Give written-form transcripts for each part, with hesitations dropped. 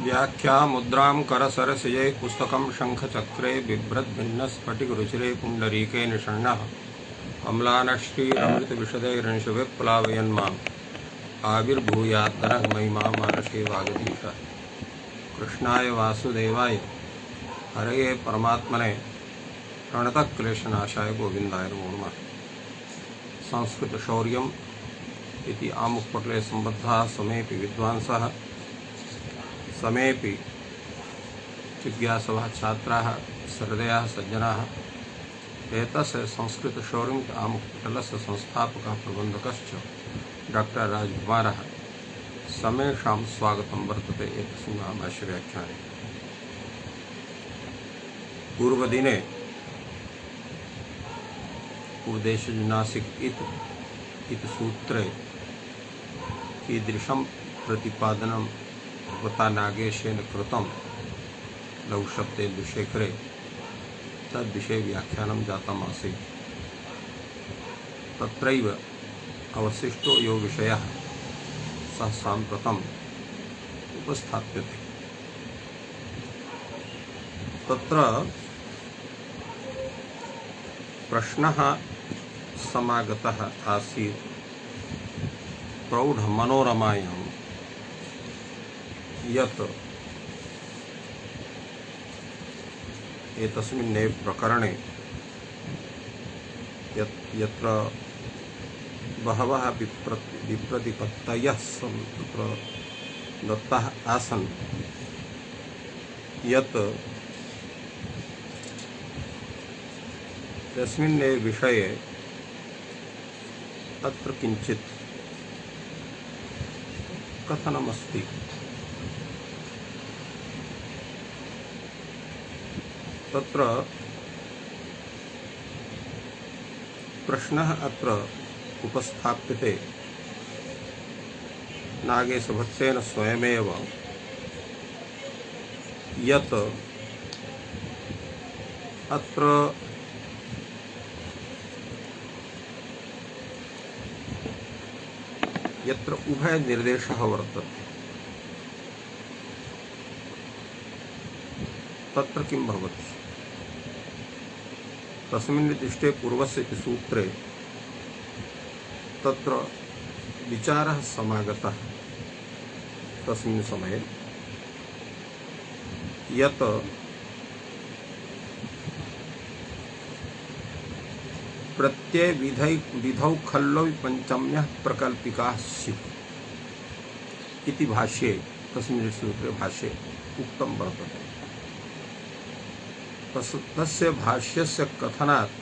व्याख्या मुद्रां करसरसिजै पुस्तकं शङ्खचक्रे बिभ्रद्भिन्नस्फटिकरुचिरे पुण्डरीके निषण्णः अम्लानश्रीरमृतविशदैरंशविप्लावयन्माम् आविर्भूयाद्दनः महिमा मानसे वागधीश। कृष्णाय वासुदेवाय हरये परमात्मने प्रणतक्लेशनाशाय गोविन्दाय नमो नमः। संस्कृतशौर्यम् इति आमुखपटले सम्बद्धाः समेऽपि विद्वांसः समेऽपि जिज्ञासवः छात्राः सहृदयाः सज्जनाः एतस्य संस्कृतशौर्यम् आमुखपटलस्य संस्थापकः प्रबन्धकश्च डॉक्टर राजकुमारः समेषां स्वागतं वर्तते एतस्मिन् महाभाष्यव्याख्याने। पूर्वदिने उपदेशनासिक इति सूत्रे कीदृशं प्रतिपादनं भगवता नागेशेन कृतं लघुशब्देन्दुशेखरे तद्विषये व्याख्यानं जातम् आसीत्। तत्रैव अवशिष्टो यो विषयः सः साम्प्रतम् उपस्थाप्यते। तत्र प्रश्नः समागतः आसीत् प्रौढमनोरमायां यत् एतस्मिन्नेव प्रकरणे यत्र बहवः विप्रतिपत्तयः तत्र दत्ताः आसन् यत् तस्मिन्नेव विषये अत्र किञ्चित् कथनमस्ति। तत्र प्रश्नः अत्र उपस्थाप्यते नागेशभट्टेन स्वयमेव यत् अत्र यत्र उभयनिर्देशः वर्तते तत्र किं भवति। तस्मिन् निर्दिष्टे पूर्वस्य इति सूत्रे तत्र विचारः समागतः तस्मिन् समये यत् प्रत्यय विधौ खल्लौ पंचम्यः प्रकल्पिकाः स्युः इति भाष्ये तस्मिन् सूत्रे भाष्ये उक्तं वर्तते। तस्य भाष्यस्य कथनात्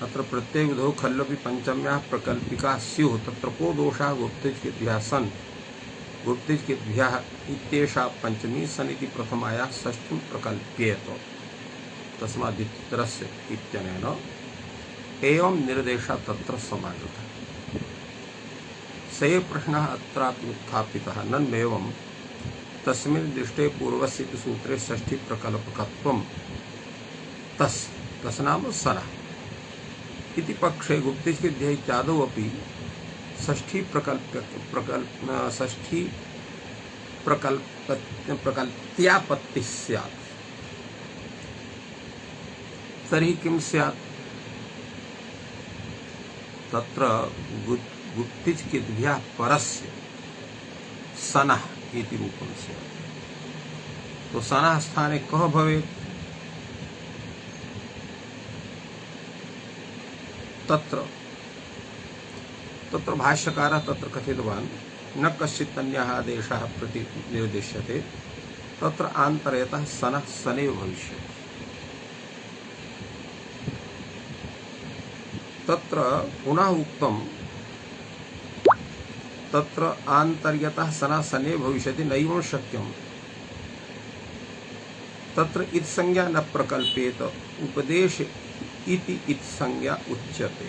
अत्र प्रत्यय विधौ खल्लपि पंचम्याः प्रकल्पिकाः स्युः तत्र को दोषः गुप्तज्ञेभ्यः सन् गुप्तज्ञेभ्यः इत्येषा पंचमी सन् इति प्रथमायाः षष्ठीं प्रकल्प्येत तस्मादित्यस्य इत्यनेन एवं निर्देशः तत्र समागतः। स एव प्रश्नः अत्रापि उत्थापितः नन्वेवं तस्मिन् दृष्टे पूर्वस्य इति सूत्रे षष्ठी प्रकल्पकत्वं तस् नाम सनः इति पक्षे गुप्तज्ञेभ्यः इत्यादौ अपि षष्ठी प्रकल्प्यापत्तिः स्यात्। तर्हि किं स्यात् तत्र गुप्तज्ञेभ्यः परस्य सनः इति रूपं स्यात्। तो सनः स्थाने कः भवेत् तत्र भाष्यकारः तत्र कथितवान् न कश्चित् अन्यः आदेशः प्रति निर्दिश्यते तत्र आन्तर्यतः सनः सनैव भविष्यति। तत्र पुनः उक्तं तत्र आन्तर्यतः सनः सनैव भविष्यति नैवं शक्यं तत्र इत्संज्ञा न प्रकल्पेत उपदेश इति इत्संज्ञा उच्यते।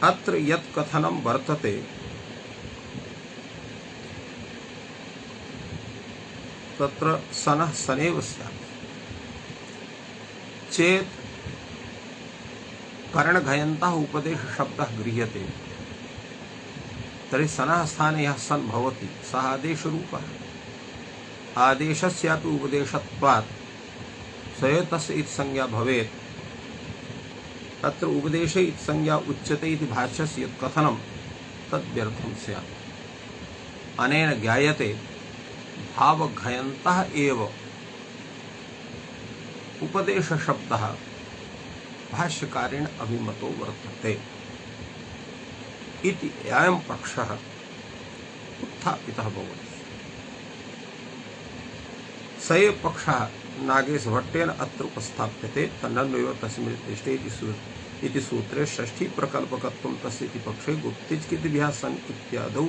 अत्र यत् कथनं वर्तते तत्र सनः सनैव स्यात् चेत् कर्णघयन्तः उपदेश शब्दः गृह्यते तर्हि सनः स्थाने यः सन् भवति सः आदेशरूपः। आदेशस्यापि उपदेशत्वात् स एव तस्य इति संज्ञा भवेत्। अत्र उपदेशे इति संज्ञा उच्यते इति भाष्यस्य यत् कथनं तद्व्यर्थं स्यात्। अनेन ज्ञायते भावघयन्तः एव उपदेशशब्दः भाष्यकारेण अभिमतो वर्तते इति अयं पक्षः उत्थापितः भवति। स एव पक्षः नागेशभट्टेन अत्र उपस्थाप्यते। तन्नन्वेव तस्मिन् दृष्टे इति सूत्रे षष्ठी प्रकल्पकत्वं तस्य इति पक्षे गुप्तिचकितिभ्यः सन् इत्यादौ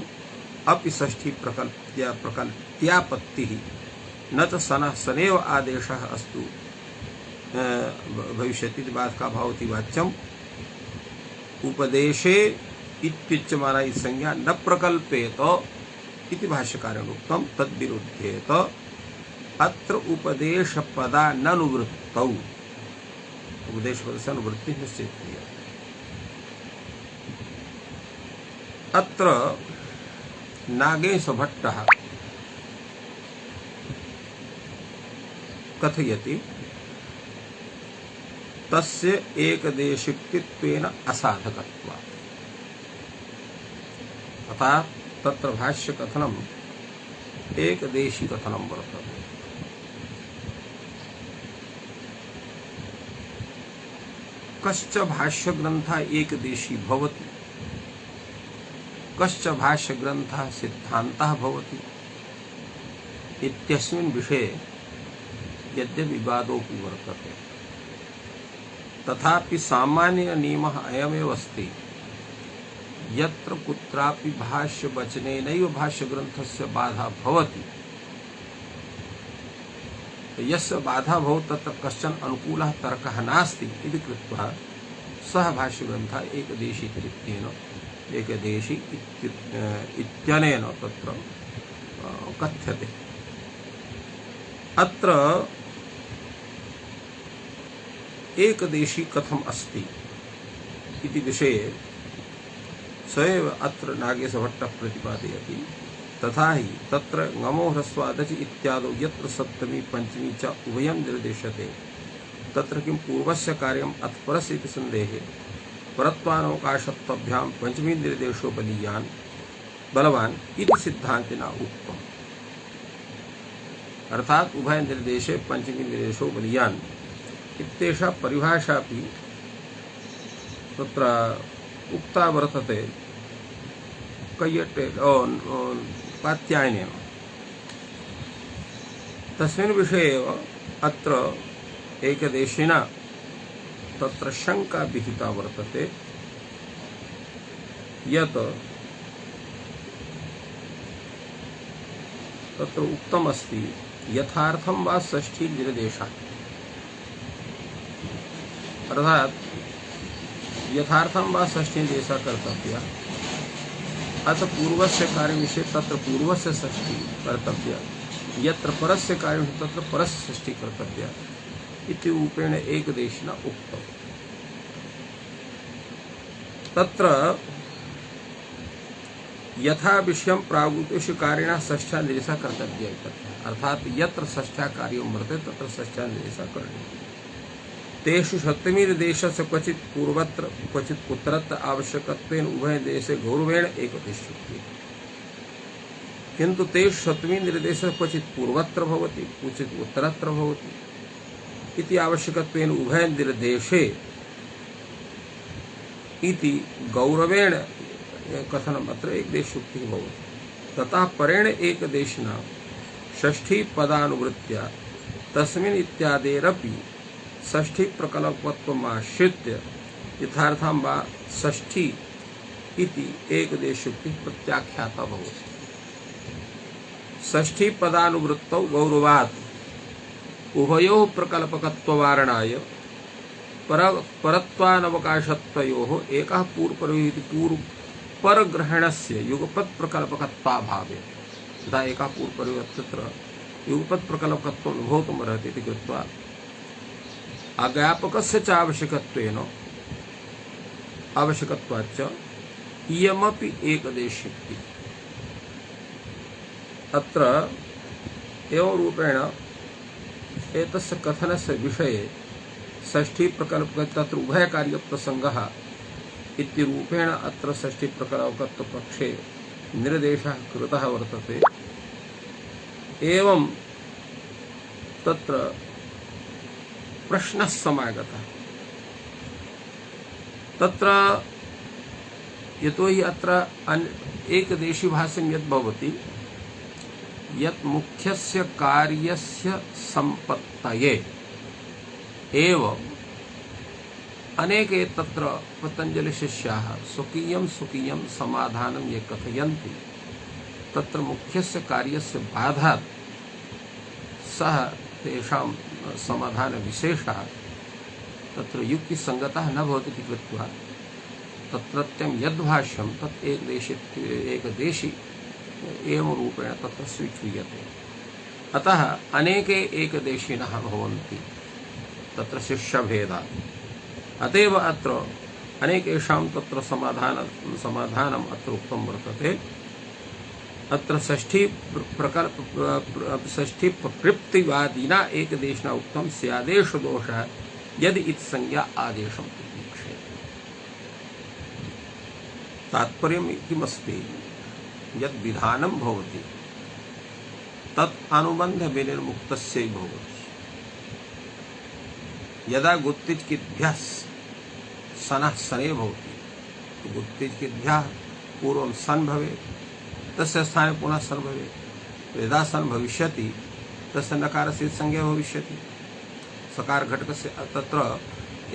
अपि षष्ठी प्रकल्प्यापत्तिः न च सनः सनेव आदेशः अस्तु भविष्यति इति बाधका भवति वाच्यम्। उपदेशे इत्युच्यमाना इति संज्ञा न प्रकल्पेत इति भाष्यकारेण उक्तं। तद्विरुध्येत अत्र उपदेशपदाननुवृत्तौ। उपदेशपदस्य अनुवृत्तिः निश्चयः। अत्र नागेशभट्टः कथयति तस्य एकदेशिकत्वेन असाधकत्वात्। अतः तत्र भाष्यकथनम् एकदेशिकथनं वर्तते। कश्च भाष्यग्रन्थः एकदेशी भवति, कश्च भाष्यग्रन्थः सिद्धान्तः भवति इत्यस्मिन् विषये यद्यपि विवादोऽपि वर्तते, तथापि सामान्य नियमः अयमेव अस्ति यत्र कुत्रापि भाष्यवचनेनैव भाष्यग्रन्थस्य बाधा भवति, यस्य बाधा भवति तत्र कश्चन अनुकूलः तर्कः नास्ति इति कृत्वा सः भाष्यग्रन्थः एकदेशी इत्यनेन तत्र कथ्यते। अत्र एकदेशी कथम् अस्ति इति विषये स एव अत्र नागेशभट्टः प्रतिपादयति। तथा हि तत्र ङमो ह्रस्वादचि इत्यादौ यत्र सप्तमी पंचमी च उभयं निर्देश्यते तत्र किं पूर्वस्य कार्यम् अथ परस्य इति सन्देहे परत्वानवकाशत्वाभ्यां पंचमी निर्देशो बलवान् इति सिद्धान्तिना उक्तम्। अर्थात उभय निर्देशे पंचमी निर्देशो बलीयान् इत्येषा परिभाषा अपि तत्र उक्ता वर्तते कैयटे कात्यायनेन। तस्मिन् विषये एव अत्र एकदेशिना तत्र शंका विहिता वर्तते यत् तत्र उक्तमस्ति यथार्थं वा षष्ठी निर्देशः। अर्थात यथार्थं वा षष्ठी निर्देशः कर्तव्या, अतः पूर्वस्य कार्यविषये तत्र पूर्वस्य षष्ठी कर्तव्या, यत्र परस्य कार्यविषये तत्र परस्य षष्ठी कर्तव्या इति रूपेण एकदेशिना उक्तम्। तत्र यथा विषयं प्रागुपदेशकारिणा षष्ठ्या निर्देशः कर्तव्या इत्यर्थः। अर्थात यत्र षष्ठ्या कार्यं वर्तते तत्र षष्ठ्या निर्देशः करणीयः। तेषु सप्तमी निर्देशस्य क्वचित् पूर्वत्र क्वचित् उत्तरत्र आवश्यकत्वेन उभय देशे गौरवेण एकदेशयुक्तिः, किन्तु तेषु सप्तमी निर्देशः क्वचित् पूर्वत्र भवति क्वचित् उत्तरत्र भवति इति आवश्यकत्वेन उभय निर्देशे इति गौरवेण कथनम् अत्र एकदेशयुक्तिः भवति। ततः परेण एकदेशिना षष्ठी पदानुवृत्त्या तस्मिन् इत्यादेरपि षष्ठी प्रकल्पत्वमाश्रित्य यथार्थं वा षष्ठी इति एकदेशयुक्तिः प्रत्याख्याता भवति। षष्ठी पदानुवृत्तौ गौरवात् उभयोः प्रकल्पकत्ववारणाय परत्वानवकाशत्वयोः एकः परग्रहणस्य युगपत् प्रकल्पकत्वाभावे तथा एकः पूर्वपरिवर्तत्र युगपत् प्रकल्पकत्वं भवितुम् अर्हति इति कृत्वा अज्ञापकस्य च आवश्यकत्वाच्च इयमपि एकदेशीति। अत्र एवं रूपेण एतस्य कथनस्य विषये षष्ठी प्रकल्प तत्र उभयकार्यप्रसंगः इति रूपेण अत्र षष्ठी प्रकल्पपक्षे निर्देशः कृतः वर्तते। एवं तत्र प्रश्नः समागतः। तत्र यतोहि अत्र एकदेशी भाष्यं यद् भवति यत् मुख्यस्य कार्यस्य संपत्तये एव अनेके तत्र पतंजलि शिष्याः स्वकीयं समाधानं ये कथयन्ति तत्र मुख्यस्य कार्यस्य बाधात् सः तेषां समाधानविशेषः तत्र युक्तिसङ्गतः न भवति इति कृत्वा तत्रत्यं यद्भाष्यं तत् एकदेशी एवं रूपेण तत्र स्वीक्रियते। अतः अनेके एकदेशिनः भवन्ति तत्र शिष्यभेदात्। अतएव अत्र अनेकेषां तत्र समाधानम् अत्र उक्तं वर्तते। अत्र षष्ठी प्रकृप्तिवादिना एकदेशिना उक्तं स्यादेश दोषः यदि इति संज्ञा आदेशं प्रतीक्षेत। तात्पर्यं किमस्ति यद् विधानं भवति तत् अनुबन्ध विनिर्मुक्तस्य भवति। यदा गुत्तिचकिद्भ्यः सनः सने भवति तो गुत्तिचकिद्भ्यः पूर्वं सन भवेत् तस्य स्थाने पुनः सन भवेत्। यदा सन भविष्यति तस्य नकारस्य संज्ञा भविष्यति सकार घटकस्य तत्र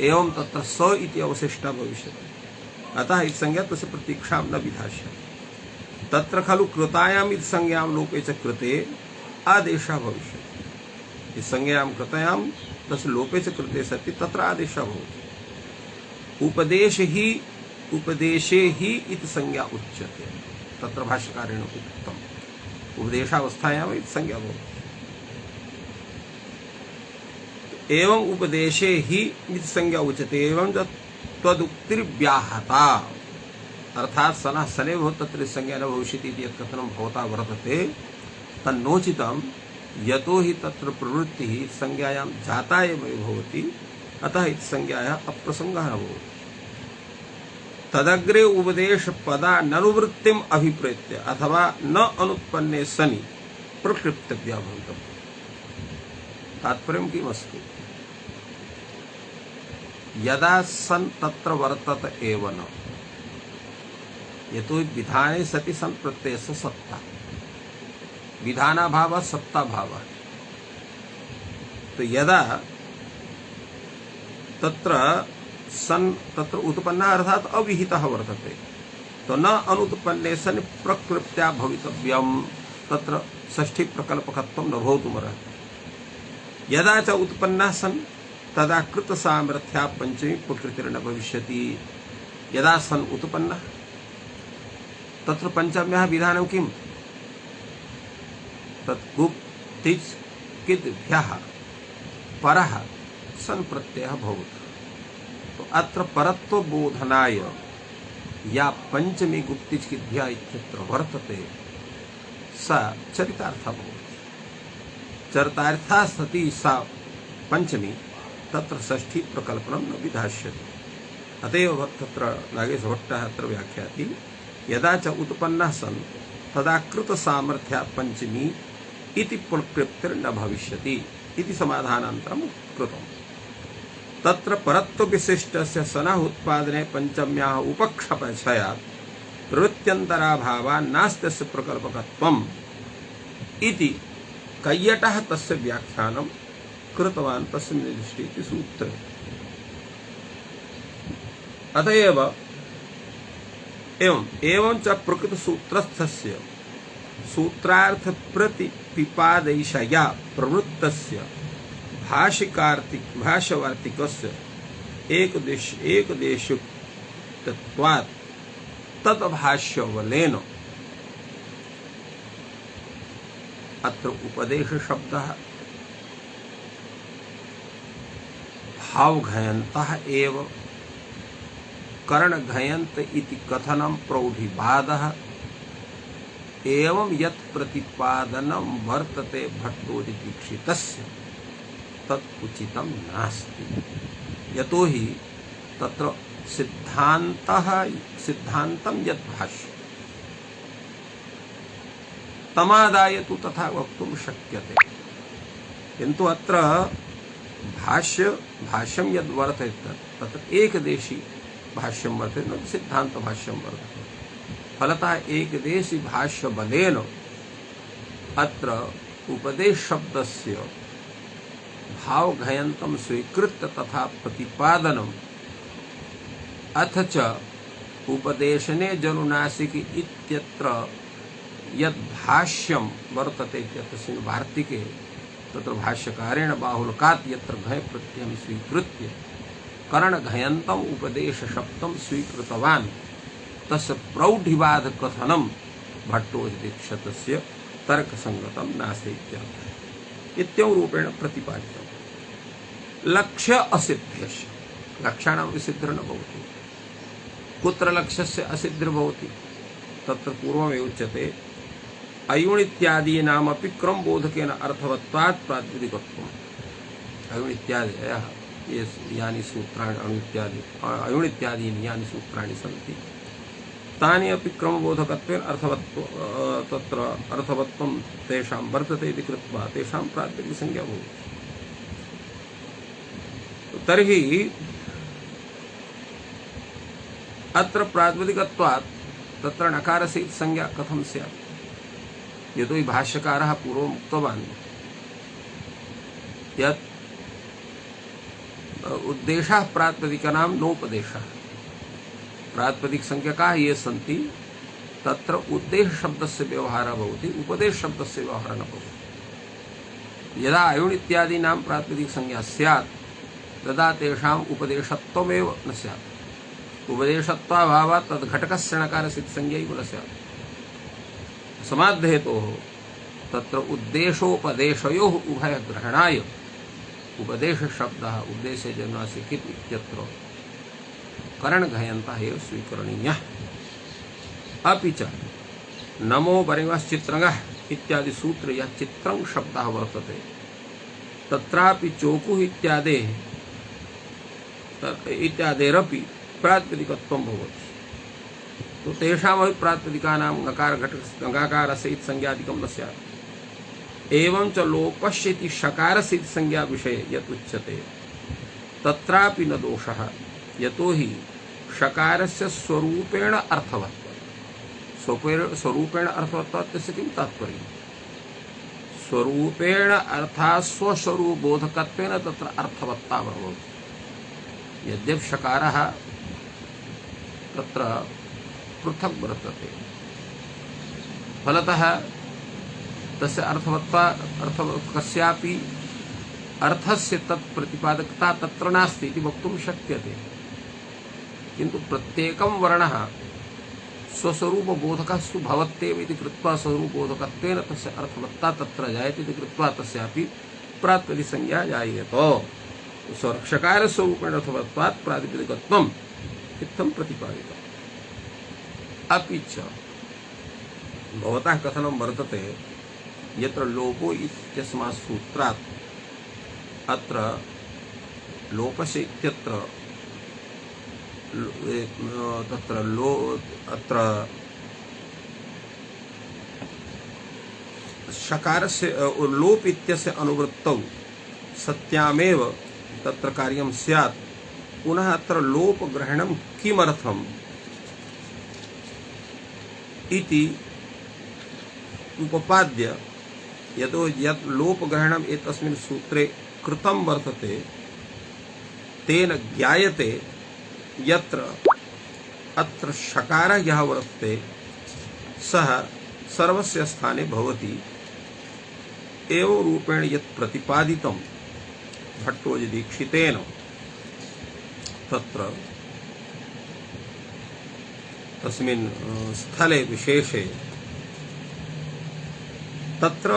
एवं तत्र स इति अवशिष्टा भविष्यति। अतः इति संज्ञा तस्य प्रतीक्षां न विधास्यति। तत्र खलु कृतायाम् इति संज्ञां लोपे च कृते आदेशः भविष्यति। इति संज्ञां कृतायां तस्य लोपे च कृते सति तत्र आदेशः भवति। उपदेशे ही इति संज्ञा उच्यते। तत्र भाष्यकारेण उक्तम् उपदेशावस्थायाम् इति संज्ञा भवति। एवं उपदेशे ही इति संज्ञा उच्यते। एवं तदुक्तिर्व्याहता अर्थात सनः सने भवति तत्र संज्ञा न भविष्यति इति यत् कथनं भवता वर्तते तन्नोचितं यतो हि तत्र प्रवृत्तिः संज्ञायां जाता एव भवति। अतः इति संज्ञायाः अप्रसंगः न भवति। तदग्रे उपदेश पदाननुवृत्तिम् अभिप्रेत्य अथवा न अनुत्पन्ने सनि प्रकृप्तव्या भवितव्यम्। तात्पर्यं किमस्ति यदा सन तत्र वर्तत एव न यतो विधाने सति सन प्रत्ययस्य सत्ता विधानाभावः सत्ताभावः। तो यदा तत्र सन तत्र उत्पन्नः अर्थात अविहितः वर्तते तो न अनुत्पन्ने सन प्रकृत्या भवितव्यम्। तत्र षष्ठी प्रकल्पकत्वं न भवितुमर्हति। यदा च उत्पन्नः सन तदा कृत सामर्थ्या पंचमी प्रकृतिर्न भविष्यति। यदा सन उत्पन्नः तत्र पंचम्याः विधानं किम् तत् गुप्तिचकिद्भ्यः परः सन प्रत्ययः भवति। तो अत्र परत्व बोधनाय या पंचमी गुप्तिचकिद्भ्यः इत्यत्र वर्तते सा चरितार्था भवति। चरितार्था सती सा पंचमी तत्र षष्ठी प्रकल्पनं न विधास्यते। अतएव तत्र नागेशभट्टः अत्र व्याख्याति यदा च उत्पन्नः सन् तदा कृत सामर्थ्या पंचमी इति प्रकृप्तिर्न भविष्यति इति समाधानान्तरं कृतम्। तत्र परत्व विशिष्टस्य सनः उत्पादने पंचम्याः उपक्षेपक्षयात् प्रवृत्त्यन्तराभावात् नास्त्यस्य प्रकल्पकत्वम् इति कैयटः तस्य व्याख्यानं कृतवान् तस्य निर्दिष्टे इति सूत्रे। अतएव एवं च प्रकृत सूत्रस्थस्य सूत्रार्थ प्रतिपिपादयिषया प्रवृत्तस्य भाष्यवार्तिकस्य एकदेशयुक्तत्वात् तद्भाष्यबलेन अत्र उपदेश शब्दः भावघयन्तः एव कर्णघयन्त इति कथनं प्रौढिवादः एवं यत् प्रतिपादनं वर्तते भट्टोजीदीक्षितस्य तत् उचितं नास्ति। यतो हि तत्र सिद्धान्तं यत् भाष्य तमादाय तु तथा वक्तुं शक्यते, किन्तु अत्र भाष्यं यद् वर्तते तत्र एकदेशी भाष्यं वर्तते, न सिद्धान्त भाष्यं वर्तते। फलतः एकदेशी भाष्य बलेन अत्र उपदेश शब्दस्य भावघयन्तं स्वीकृत्य तथा प्रतिपादनम् अथ च उपदेशने जनुनासिकी इत्यत्र यद् भाष्यं वर्तते तस्मिन् वार्तिके तत्र भाष्यकारेण बाहुलकात् यत्र घय प्रत्ययं स्वीकृत्य कर्णघयन्तम् उपदेशशब्दं स्वीकृतवान् तस्य प्रौढिवाद कथनं भट्टोजीदीक्षितस्य तर्कसंगतं नास्ति इत्यर्थः रूपेण प्रतिपादितं। लक्ष्य असिद्ध्यस्य लक्षाणां विसिद्धिर्न भवति। कुत्र लक्ष्यस्य असिद्धिर्भवति? तत्र पूर्वमेव उच्यते अयुणित्यादीनामपि क्रमबोधकेन अर्थवत्वात् प्रातिपदिकत्वम्। अयुणित्यादयः यानि सूत्राणि अयुणित्यादीनि यानि सूत्राणि सन्ति तानि अपि क्रमबोधकत्वेन तत्र अर्थवत्वं तेषां वर्तते इति कृत्वा तेषां प्रातिपदिकसंज्ञा भवति। तर्हि अत्र प्रातिपदिकत्वात् तत्र नकारस्य संज्ञा कथं स्यात्? यतो हि भाष्यकारः पूर्वम् उक्तवान् यत् उद्देशः प्रातिपदिकानां नोपदेशः। प्रातिपदिक संज्ञकाः ये सन्ति तत्र उद्देश शब्दस्य व्यवहारः भवति, उपदेश शब्दस्य व्यवहारः न भवति। यदा अयुण् इत्यादीनां प्रातिपदिक संज्ञा स्यात् तदा तेषाम् उपदेशत्वमेव न स्यात्। उपदेशत्वाभावात् तद् घटकस्य णकारस्य संज्ञैव न स्यात्। समाद्धेतोः तत्र उद्देशोपदेशयोः उभयग्रहणाय उपदेशशब्दः उद्देशे जनुनासिकी इत्यत्र कर्णघयन्तः एव स्वीकरणीयः। अपि च नमो बरिवश्चित्रंगः इत्यादि सूत्रे यः चित्रं शब्दः वर्तते तत्रापि चोकुः इत्यादेरपि प्रातिपदिकत्वं भवति। तो तेषामपि प्रातिपदिकानां नकारस्य संज्ञादिकं न स्यात्। एवं च लोपस्य इति शकारस्य संज्ञा विषये यत् उच्यते तत्रापि न दोषः, यतो हि शकारस्य स्वरूपेण अर्थवत्त्वं। स्वरूपेण अर्थवत्त्वात् तस्य किं तात्पर्यं? स्वरूपेण अर्थात् स्वस्वरूपबोधकत्वेन तत्र अर्थवत्ता भवति। यद्यपि शकारः तत्र पृथक् वर्तते, फलतः तस्य अर्थवत्ता कस्यापि अर्थस्य तत् प्रतिपादकता तत्र नास्ति इति वक्तुं शक्यते। किन्तु प्रत्येकं वर्णः स्वस्वरूपबोधकस्तु भवत्येव इति कृत्वा स्वरूपबोधकत्वेन तस्य अर्थवत्ता तत्र जायते इति कृत्वा तस्यापि प्रातिपदिकसंज्ञा जायेत। शकारस्वरूपेण अर्थवत्वात् प्रातिपदिकत्वम् इत्थं प्रतिपादितम्। अपि च भवतः कथनं वर्तते यत्र लोपो इत्यस्मात् सूत्रात् अत्र लोपस्य इत्यत्र अत्र शकारस्य लोप इत्यस्य अनुवृत्तौ सत्यामेव तत्र कार्यं स्यात्। पुनः अत्र लोपग्रहणं किमर्थम् इति उपपाद्य यतो यत् लोपग्रहणम् एतस्मिन् सूत्रे कृतं वर्तते तेन ज्ञायते यत्र अत्र शकारः यः वर्तते सः सर्वस्य स्थाने भवति। एवं रूपेण यत् प्रतिपादितं भट्टोजीदीक्षितेन तत्र तस्मिन् स्थले विशेषे तत्र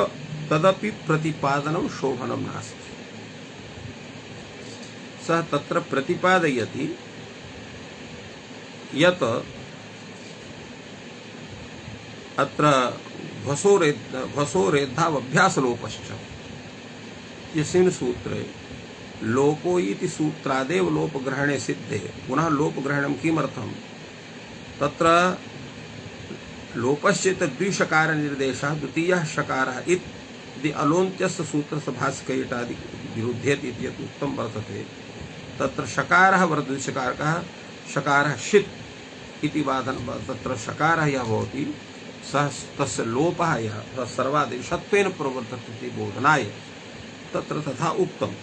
तदपि प्रतिपादनं शोभनं नास्ति। सः तत्र प्रतिपादयति यत् अत्र भसोरेद्धावभ्यासलोपश्च यस्मिन् सूत्रे लोपो इति सूत्रादेव लोपग्रहणे सिद्धे पुनः लोपग्रहणं किमर्थं तत्र लोपश्चेत् द्विषकार निर्देशः द्वितीयः शकारः इति अलोन्त्यस्य सूत्रस्य भास्कयिटादि विरुध्येत इति यत् उक्तं वर्तते तत्र शकारः वर्तते शकारः षित् इति वादन तत्र शकारः यः भवति सः तस्य लोपः यः सर्वादेशत्वेन प्रवर्तते इति बोधनाय तत्र तथा उक्तं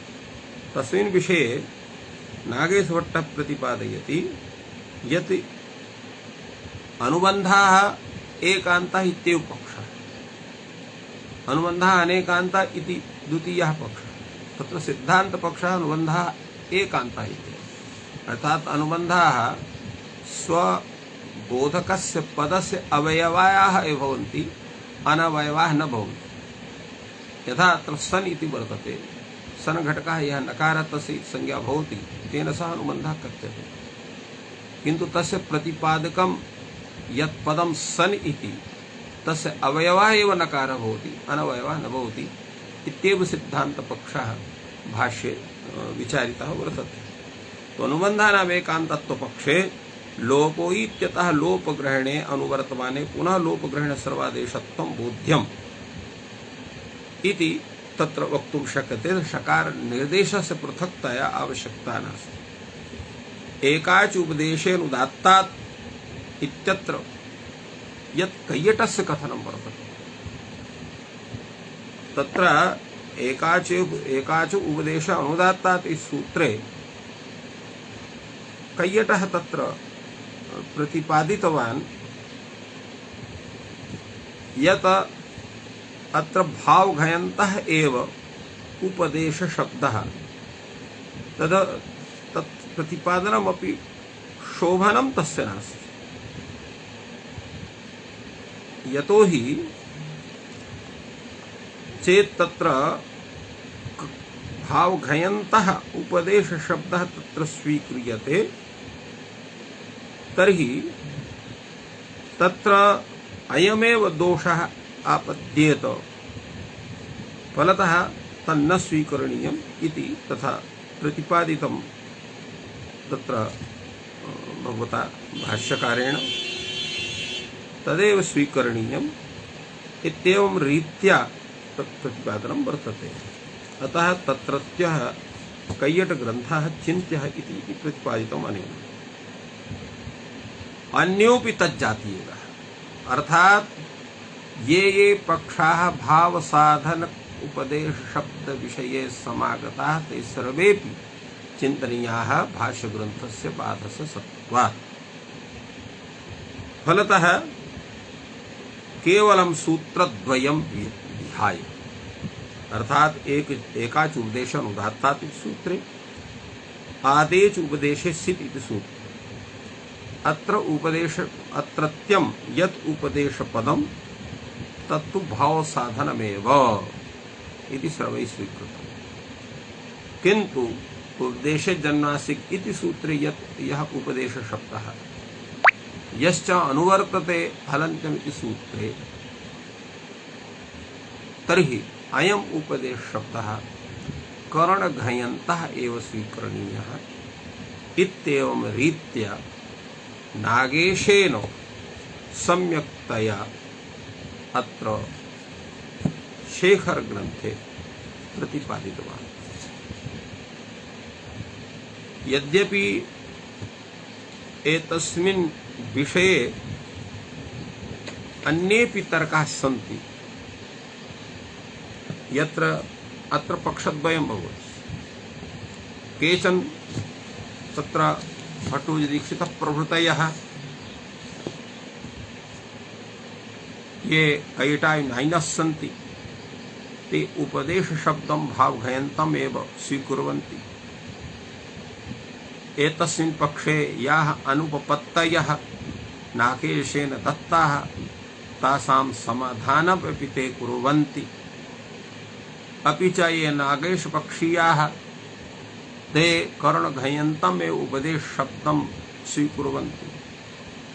तस्मिन् विषये नागेशभट्टः प्रतिपादयति यत् अनुबन्धाः एकान्तः इत्येव पक्षः अनुबन्धाः अनेकान्तः इति द्वितीयः पक्षः तत्र सिद्धान्तपक्षः अनुबन्धाः एकान्तः इति अर्थात् अनुबन्धाः स्वबोधकस्य पदस्य अवयवाः एव भवन्ति अनवयवाः न भवन्ति यथा अत्र सन् इति वर्तते सन घटकः यः नकारः तस्य संज्ञा भवति तेन सह अनुबन्धः कथ्यते किन्तु तस्य प्रतिपादकं यत् पदं सन् इति तस्य अवयवः एव नकारः भवति अनवयवः न भवति इत्येव सिद्धान्तपक्षः भाष्ये विचारितः वर्तते तो अनुबन्धानाम् एकान्तत्वपक्षे लोपो इत्यतः लोपग्रहणे अनुवर्तमाने पुनः लोपग्रहणे सर्वादेशत्वं बोध्यम् इति तत्र वक्तुं शक्यते शकार निर्देशस्य पृथक्तया आवश्यकता नास्ति एकाच उपदेशेन उदात्तात् इत्यत्र यत् कैयटस्य कथनं वर्तते तत्र एकाच उपदेश अनुदात्तात् इस सूत्रे कैयटः तत्र प्रतिपादितवान् यत् अत्र भावघयन्तः एव उपदेश शब्दः तत् प्रतिपादनमपि शोभनं तस्य नास्ति यतोहि चेत् तत्र भावघयन्तः उपदेश शब्दः तत्र स्वीक्रियते तर्हि तत्र अयमेव दोषः आपद्येत फलतः तन्न स्वीकरणीयम् इति तथा प्रतिपादितं तत्र भगवता भाष्यकारेण तदेव स्वीकरणीयम् इत्येवं रीत्या तत् प्रतिपादनं वर्तते अतः तत्रत्यः कैयटग्रन्थः चिन्त्यः इति प्रतिपादितम् अनेन अन्योपि तज्जातीयः अर्थात् ये पक्षाः भाव साधन उपदेश शब्द विषये समागताः ते सर्वेपि चिन्तनीयाः भाष्य ग्रंथस्य बाधस्य सत्वात् फलतः केवलं सूत्रद्वयं विहाय अर्थात एकाच उपदेश अनुदात्तात् इति सूत्रे आदेच उपदेशे सित इति सूत्रे अत्रत्यं यत् उपदेश पदं तत्तु भाव साधनमेव इति सर्वैः स्वीकृतम् किन्तु उपदेशे जन्मासिक इति सूत्रे यः उपदेश शब्दः यश्च अनुवर्तते हलन्त्यम् इति सूत्रे तर्हि अयम् उपदेश शब्दः करणघयन्तः एव स्वीकरणीयः इत्येवं रीत्या नागेशेन सम्यक्तया अत्र शेखर ग्रंथे प्रतिपादितवान् यद्यपि एतस्मिन् विषये अन्येपि तर्काः सन्ति यत्र अत्र पक्षद्वयं भवति केचन तत्र भट्टोजीदीक्षितः प्रभृतयः ये कैयटायनैनः सन्ति ते उपदेश शब्दं भावघयन्तम् एव स्वीकुर्वन्ति एतस्मिन् पक्षे याः अनुपपत्तयः नागेशेन दत्ताः तासां समाधानमपि ते कुर्वन्ति अपि च ये नागेशपक्षीयाः ते करणघयन्तम् एव उपदेश शब्दं स्वीकुर्वन्ति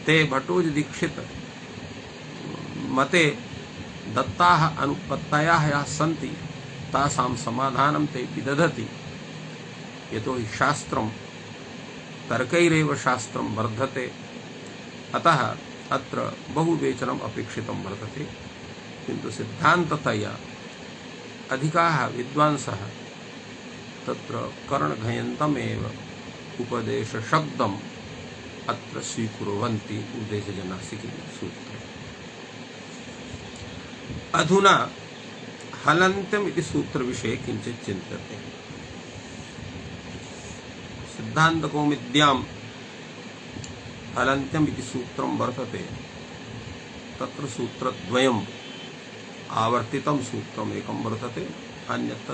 ते भट्टोज दीक्षित मते दत्ताः अनुपत्तयः याः सन्ति तासां समाधानं ते विदधति। यतो हि शास्त्रं तर्कैरेव शास्त्रं वर्धते, अतः अत्र बहुविवेचनम् अपेक्षितं वर्तते। किन्तु सिद्धान्ततया अधिकाः विद्वांसः तत्र कर्णघयन्तमेव उपदेशशब्दम् अत्र स्वीकुर्वन्ति उपदेशजनासिके सूत्रे। अधुना हलन्त्यम् इति सूत्रविषये किञ्चित् चिन्त्यते। सिद्धान्तकौमुद्यां हलन्त्यम् इति सूत्रं वर्तते। तत्र सूत्रद्वयम् आवर्तितं सूत्रम् एकं वर्तते, अन्यत्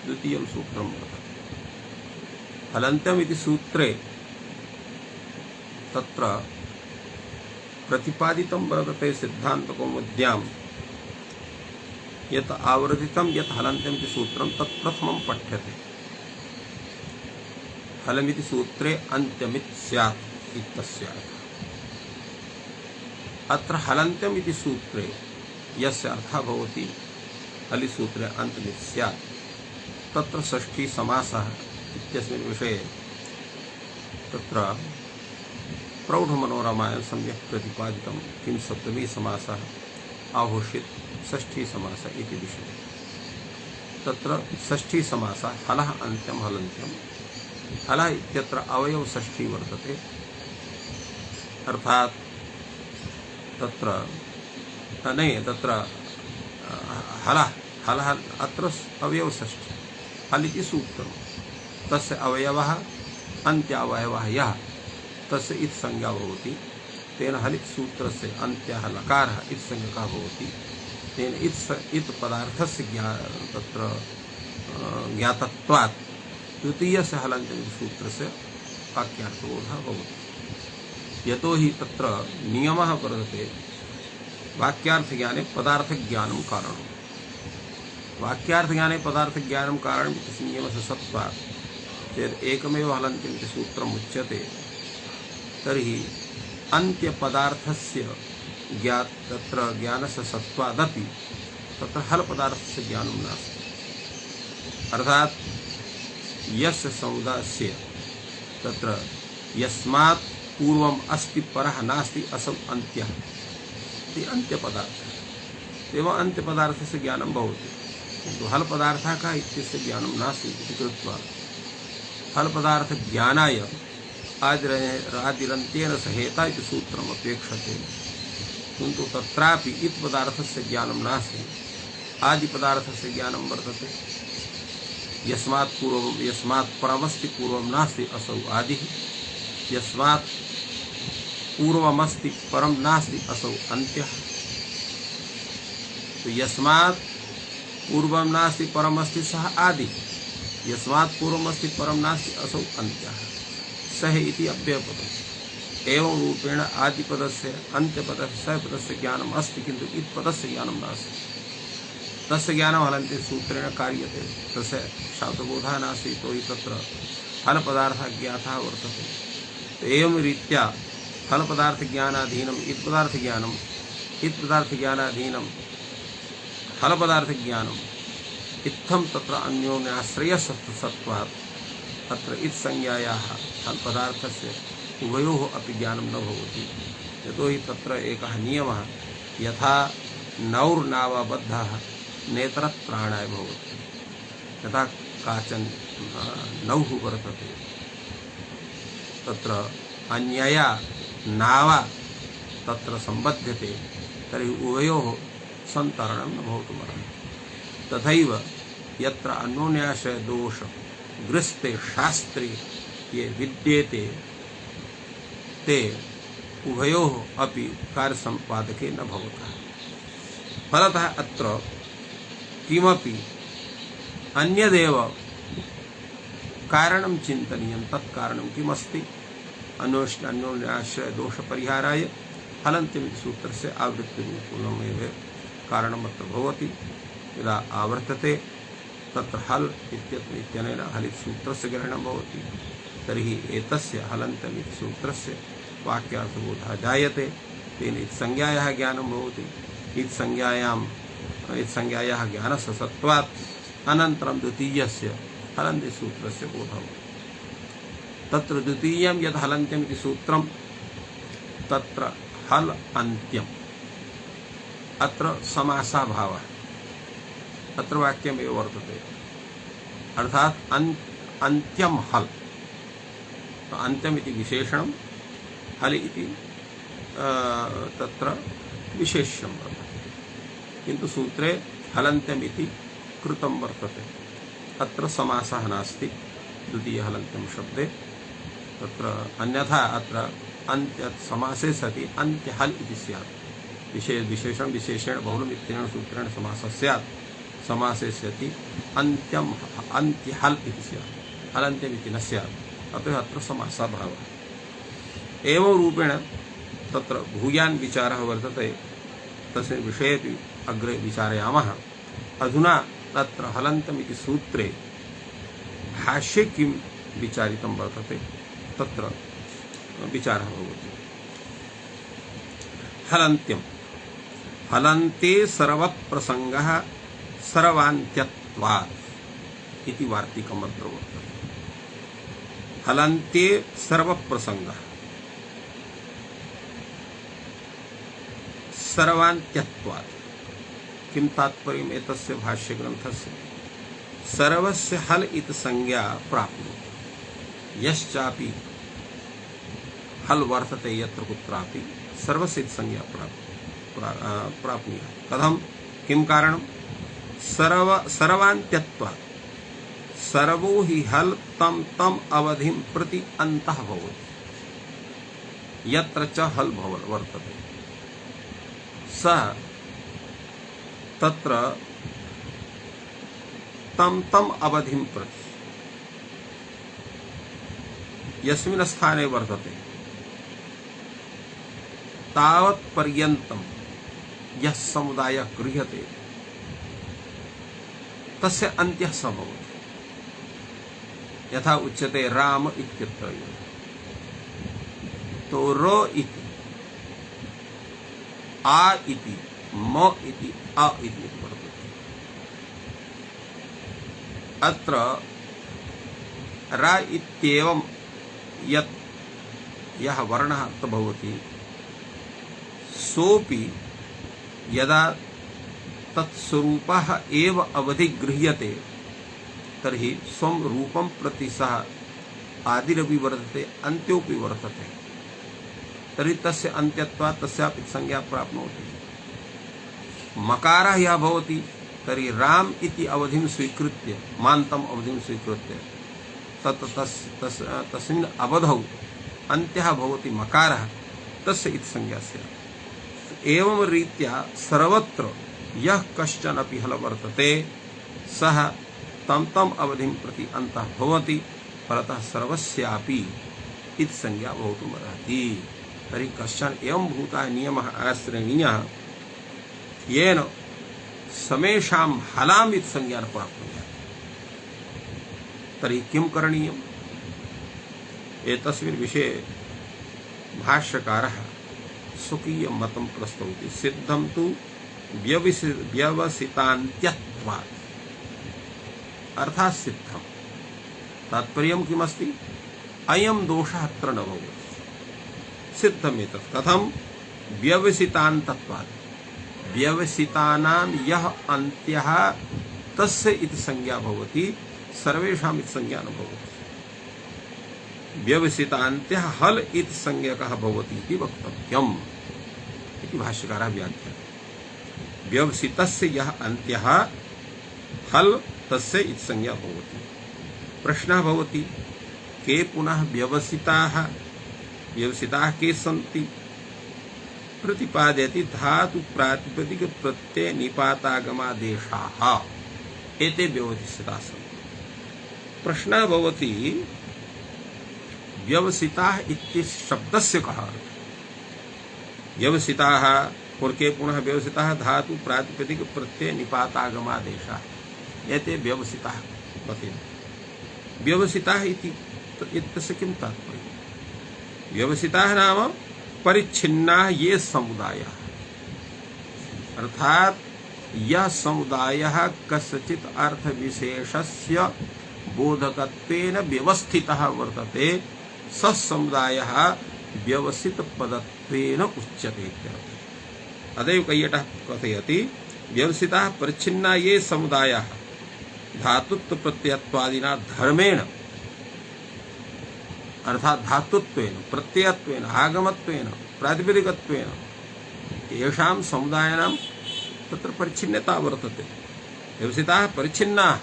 द्वितीयं सूत्रं वर्तते। हलन्त्यम् इति सूत्रे तत्र प्रतिपादितं वर्तते सिद्धान्तकौमुद्यां यत् आवर्तितं यत् हलन्त्यम् इति सूत्रं तत् प्रथमं पठ्यते। हलमिति सूत्रे अन्त्यमित् स्यात् इत्यस्य अर्थः। अत्र हलन्त्यम् इति सूत्रे यस्य अर्थः भवति हलिसूत्रे अन्त्यमित् स्यात्, तत्र षष्ठी समासः इत्यस्मिन् विषये तत्र प्रौढमनोरमायां सम्यक् प्रतिपादितं। किं सप्तमी समासः आहोषित षष्ठी समासः इति विषये। तत्र षष्ठी समासः हलः अन्त्यं हलन्त्यं। हलः इत्यत्र अवयव षष्ठी वर्तते, अर्थात् तत्र हलः अत्र अवयव षष्ठी। हल इति सूत्रं, तस्य अवयवः अन्त्यावयवः यः तस्य इत् संज्ञा भवति। तेन हलित् सूत्रस्य अन्त्यः लकारः इत् संज्ञकः भवति। तेन इत् पदार्थस्य तत्र ज्ञातत्वात् द्वितीयस्य हलन्त्यम् सूत्रस्य वाक्यार्थबोधः भवति। यतो हि तत्र नियमः वर्तते वाक्यार्थज्ञाने पदार्थज्ञानं कारणं। वाक्यार्थज्ञाने पदार्थज्ञानं कारणम् इति नियमस्य सत्त्वात् चेत् एकमेव हलन्त्यम् इति सूत्रम् उच्यते, तर्हि अन्त्यपदार्थस्य तत्र ज्ञानस्य सत्त्वादपि तत्र हलपदार्थस्य ज्ञानं नास्ति। अर्थात् यस्य समुदायस्य तत्र यस्मात् पूर्वम् अस्ति परः नास्ति असौ अन्त्यः इति अन्त्यपदार्थः। एवम् अन्त्यपदार्थस्य ज्ञानं भवति, किन्तु हलपदार्थः कः इत्यस्य ज्ञानं नास्ति इति कृत्वा हलपदार्थज्ञानाय आदिरन्त्येन सहेता इति सूत्रम् अपेक्षते। किन्तु तत्रापि इत् पदार्थस्य ज्ञानं नास्ति, आदिपदार्थस्य ज्ञानं वर्तते। यस्मात् परमस्ति पूर्वं नास्ति असौ आदिः, यस्मात् पूर्वमस्ति परं नास्ति असौ अन्त्यः। तो यस्मात् पूर्वं नास्ति परमस्ति सः आदिः, यस्मात् पूर्वमस्ति परं नास्ति असौ अन्त्यः, सः इति अव्ययपदम्। एवं रूपेण आदिपदस्य अन्त्यपदस्य सहपदस्य ज्ञानम् अस्ति, किन्तु इत्पदस्य ज्ञानं नास्ति। तस्य ज्ञानं हलन्त्यं सूत्रेण कार्यते। तस्य शाब्दबोधः नास्ति, तो हि तत्र हलपदार्थः ज्ञातः वर्तते। एवं रीत्या हलपदार्थज्ञानाधीनम् इत्पदार्थज्ञानम्, इत्पदार्थज्ञानाधीनं हलपदार्थज्ञानम् इत्थं तत्र अन्योन्याश्रयसत्त्वात् अत्र इत्संज्ञायाः हलपदार्थस्य उभयोः अपि ज्ञानं न भवति। यतो हि तत्र एकः नियमः, यथा नौर्नावाबद्धः नेत्रत्राणाय भवति, यथा काचन नौः वर्तते, तत्र अन्यया नावा तत्र सम्बध्यते, तर्हि उभयोः सन्तरणं न भवितुमर्हति। तथैव यत्र अन्योन्याश्रय दोष गृस्ते शास्त्रे ये विद्येते ते उभयोः अपि कार्यसम्पादके न भवतः। फलतः अत्र किमपि अन्यदेव कारणं चिन्तनीयं। तत् कारणं किमस्ति? अन्योन्याश्रय दोषपरिहाराय हलन्त्यम् इति सूत्रस्य आवृत्तिरूपमेव कारणमत्र भवति। यदा आवर्तते तत्र हल इत्यनेन हलित् सूत्रस्य ग्रहणं भवति, तर्हि एतस्य हलन्त्यम् इति सूत्रस्य वाक्यार्थबोधः जायते तेन इत्संज्ञायाः ज्ञानं भवति इत्संज्ञायाः ज्ञानस्य सत्त्वात् अनन्तरं द्वितीयस्य हलन्ति सूत्रस्य बोधः तत्र द्वितीयं यत् हलन्त्यम् इति सूत्रं तत्र हल अन्त्यम् अत्र समासाभावः अत्र वाक्यमेव वर्तते अर्थात् अन्त्यं हल अन्त्यम् इति विशेषणं हल इति तत्र विशेष्यं वर्तते किन्तु सूत्रे हलन्त्यम् इति कृतं वर्तते अत्र समासः नास्ति द्वितीय हलन्त्यं शब्दे तत्र अन्यथा अत्र अन्त्य समासे सति अन्त्यहल इति स्यात् विशेषण विशेषेण बहुलम् इत्यनेन सूत्रेण समासः स्यात् समासे सति अन्त्यहल इति स्यात् हलन्त्यम् इति न स्यात् अतः अत्र समासाभावः एवं रूपेण तत्र भूयान् विचारः वर्तते तस्मिन् विषयेपि अग्रे विचारयामः अधुना तत्र हलन्तम् इति सूत्रे भाष्ये किं विचारितं वर्तते तत्र विचारः भवति हलन्त्यं हलन्ते सर्वप्रसङ्गः सर्वान्त्यत्वात् इति वार्तिकमत्र वर्तते हलन्ते सर्वप्रसङ्गः सर्वान्त्यत्वात् किं तात्पर्यम् एतस्य भाष्यग्रन्थस्य सर्वस्य हल इति संज्ञा प्राप्नोति यश्चापि हल वर्तते यत्र कुत्रापि सर्वस्य इति संज्ञा प्राप्नुयात् कथं किं कारणं सर्वान्त्यत्वात् सर्वो हि हल तम अवधिं प्रति अन्तः भवति यत्र च हल वर्तते सः तत्र तम अवधिं प्रति यस्मिन् स्थाने वर्तते तावत् पर्यन्तं यः समुदायः गृह्यते तस्य अन्त्यः स भवति यथा उच्यते राम इत्यत्र तो र इति आ इति म इति अ इति वर्तते अत्र रा इत्येवं यः वर्णः अत्र भवति सोऽपि यदा तत्स्वरूपः एव अवधि गृह्यते तर्हि स्वं रूपं प्रति सः आदिरपि वर्तते अन्त्योऽपि वर्तते तर्हि तस्य अन्त्यत्वात् तस्यापि संज्ञा प्राप्नोति मकारः यः भवति तर्हि राम इति अवधिं स्वीकृत्य मान्तम् अवधिं स्वीकृत्य तस्मिन् अवधौ अन्त्यः भवति मकारः तस्य इति संज्ञा स्यात् एवं रीत्या सर्वत्र यः कश्चन अपि हल वर्तते सः तम अवधिं प्रति अन्तः भवति परतः सर्वस्यापि इति संज्ञा भवितुमर्हति तर्हि कश्चन एवं भूतः नियमः आश्रयणीयः येन समेषां हलाम् इति संज्ञा न प्राप्नुयात् तर्हि किं करणीयम् एतस्मिन् विषये भाष्यकारः स्वकीयमतं प्रस्तौति सिद्धं तु व्यवसितान्त्यत्वात् अर्थात् सिद्धं तात्पर्यं किमस्ति अयं दोषः अत्र न भवति सिद्धमेतत् कथं व्यवसितान्तत्वात् व्यवसितानां यः अन्त्यः तस्य इति संज्ञा भवति सर्वेषाम् इति संज्ञा न भवति व्यवसितान्त्यः हल इति संज्ञकः भवति इति वक्तव्यम् इति भाष्यकारः व्याख्याति व्यवसितस्य यः अन्त्यः हल तस्य इति संज्ञा भवति प्रश्नः भवति के पुनः व्यवसिताः के सन्ति प्रतिपादयति धातु प्रातिपदिक प्रत्यय निपातागमादेशाः एते व्यवसिताः सन्ति प्रश्नः भवति व्यवसिताः इत्यस्य शब्दस्य कः अर्थः व्यवसिताः और के पुनः व्यवसिताः धातु प्रातिपदिक प्रत्यय निपातागमादेशाः एते व्यवसिताः कथ्यन्ते व्यवसिताः इति इत्यस्य किं तात्पर्यम् व्यवसिताः नाम परिच्छिन्नाः ये समुदायाः, अर्थात यह समुदायः कस्यचित् अर्थविशेषस्य बोधकत्वेन व्यवस्थितः वर्तते, स समुदायः व्यवसितपदत्वेन उच्यते। अतएव कैयटः कथयति व्यवसिताः परिच्छिन्ना ये समुदायाः धातुत्व प्रत्ययत्वादिना धर्मेण, अर्थात धातुत्वेन प्रत्ययत्वेन आगमत्वेन प्रातिपदिकत्वेन येषां समुदायानां तत्र परिच्छिन्नता वर्तते। व्यवसिताः परिच्छिन्नाः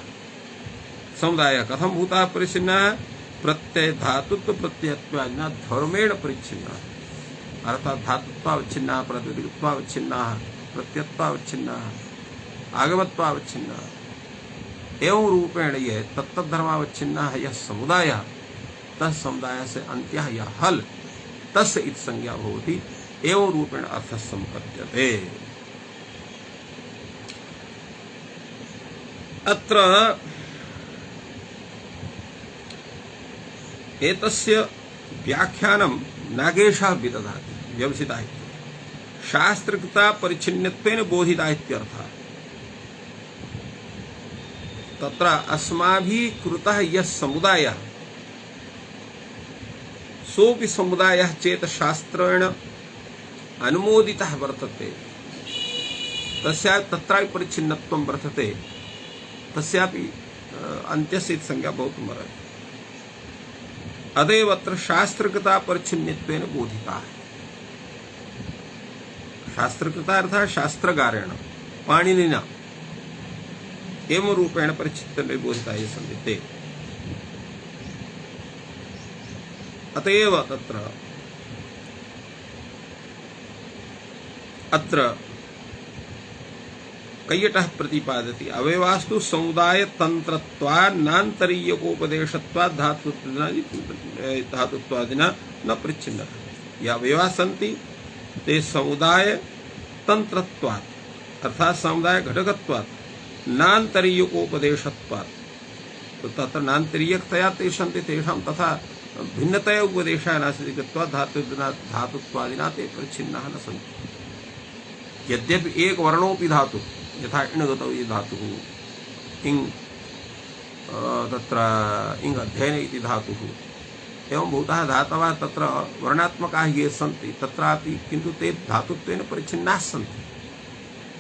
समुदायः कथं भूताः परिच्छिन्नाः? प्रत्यय धातुत्व प्रत्ययत्वादिना धर्मेण परिच्छिन्नाः, अर्थात धातुत्वावच्छिन्नाः, प्रातिपदिकत्वावच्छिन्नाः, प्रत्ययत्वावच्छिन्नाः, आगमत्वावच्छिन्नाः। एवं रूपेण ये तत्तद्धर्मावच्छिन्नाः यः समुदायः, तस् समुदाय से अन्त्यः यः हल तस्य इति संज्ञा भवति। एवं रूपेण अर्थः सम्पद्यते। अत्र एतस्य व्याख्यानं नागेशः विदधाति। व्यवसिता इत्यर्थः शास्त्रकृता परिच्छिन्नत्वेन बोधिता इत्यर्थः। तत्र अस्माभिः कृतः यः समुदायः सोऽपि समुदायः चेत् शास्त्रेण अनुमोदितः वर्तते, तस्यापि तत्रापि परिच्छिन्नत्वं वर्तते, तस्यापि अन्त्यस्य इति संज्ञा भवितुमर्हति। अतएव अत्र शास्त्रकृता परिच्छिन्नत्वेन बोधिता है। शास्त्रकृता अर्थात् शास्त्रकारेण पाणिनिना एवं रूपेण परिच्छिन्नत्वेन बोधिता ये सन्ति। अतएव तत्र अत्र कैयटः प्रतिपादति अवयवास्तु समुदाय तंत्रत्वान्नान्तरीयकोपदेशत्वात् धातुत्वादिना न परिच्छिन्नः। ये अवयवाः सन्ति ते समुदाय तंत्रत्वात् अर्थात् समुदाय घटकत्वात् नान्तरीयकोपदेशत्वात्, तो तत्र नान्तरीयकतया ते सन्ति, तेषां तथा भिन्नतया उपदेशः नास्ति कृत्वा धातुत्वादिना ते परिच्छिन्नाः न सन्ति। यद्यपि एक वर्णोऽपि धातु यथा इणगतौ ये धातुः इङ् तत्र इङ् अध्ययने इति धातुः एवं भूतः धातवः तत्र वर्णात्मकाः ये सन्ति तत्रापि किन्तु ते धातुत्वेन परिच्छिन्नाः सन्ति।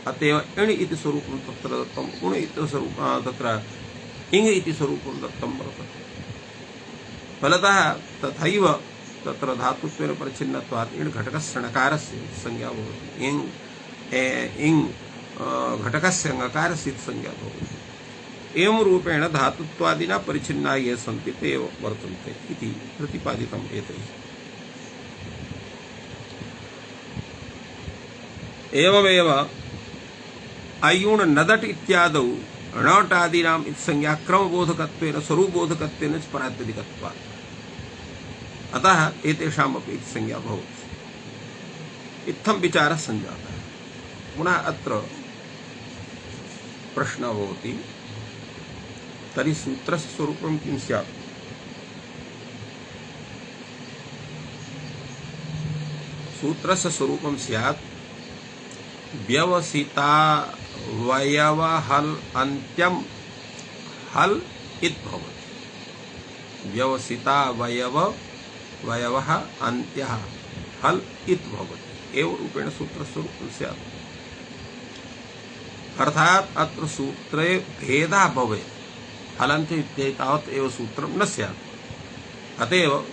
अतएव इण् इति स्वरूपं तत्र दत्तम्, उण् इति स्वरूपं तत्र इङ् इति स्वरूपं दत्तं वर्तते। फलतः तथैव तत्र धातुत्वेन परिच्छिन्नत्वात् इण् घटकस्य णकारस्य संज्ञा भवति, इङ् घटकस्य ङकारस्य संज्ञा भवति। एवं रूपेण धातुत्वादिना परिच्छिन्नाः ये सन्ति ते वर्तन्ते इति प्रतिपादितम् एतैः। एवमेव अयुण् नदट् इत्यादौ णटादीनाम् इति संज्ञा क्रमबोधकत्वेन स्वरूपबोधकत्वेन च प्रातिपदिकत्वात्, अतः एतेषामपि इति संज्ञा भवति। इत्थं विचारः सञ्जातः। पुनः अत्र प्रश्नः भवति तर्हि सूत्रस्य स्वरूपं किं स्यात्? सूत्रस्य स्वरूपं स्यात् व्यवसितावयव हल अन्त्यं हल इति भवति। व्यवसितावयवः अन्त्यः हल इति भवति। एवं रूपेण सूत्रस्वरूपं स्यात्। अर्थात अत्र सूत्रे भेदः भवेत्, हलन्त इत्येतावत् एव सूत्रं न स्यात्। अतएव